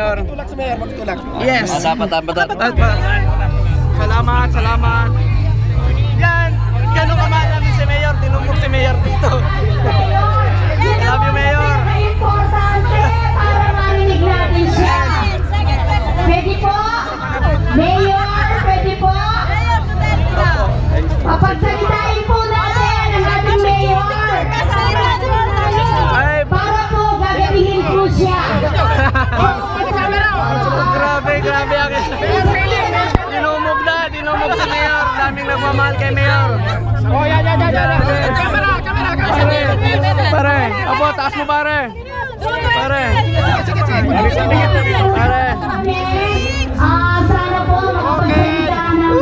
Mayor. Tulak sa Mayor, magtulak. Yes. Dapat. Salamat, salamat. Yan, gano'n kamahal namin si Mayor. Tinumog si Mayor dito. Love you, Mayor. Importante para marinig natin siya. Pwede po? Mayor, pwede po? Papagsalitain po natin ang ating Mayor. Para po gagabihin po siya. Grabe ang dinumog si Mayor. Daming nagmamahal kay Mayor. Oh, yan. Kamera. Pare, apo, taas mo pare. Pare. Sana po makapagsalita ng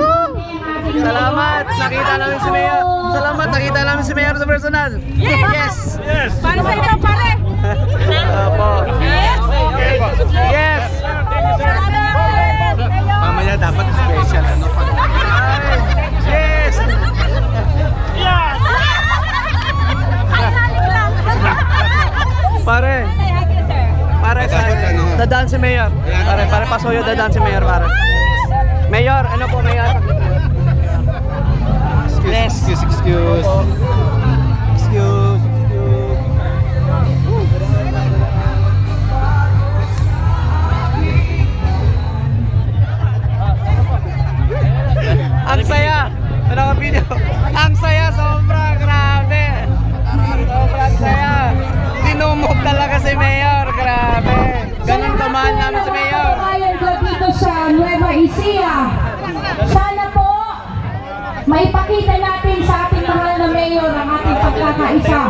Salamat, nakita namin si Mayor. Salamat, nakita namin si Mayor sa personal. Yes. Para sa inyo, pare. Apo. Yes. Mamaya dapat special ano pag Yes. Pare. Pare sa dadaan si Mayor. Pare pasuyo dadaan si Mayor pare. Mayor, ano po Mayor? Excuse. Ang saya. Ano ka video? Ang saya sobra, grabe. Sobrang saya. Dinumog talaga si Mayor, grabe. Ganun kamahal namin si Mayor. Kabayan ko dito sa Nueva Ecija. Sana po maipakita natin sa ating mahal na Mayor ang ating pagkakaisa.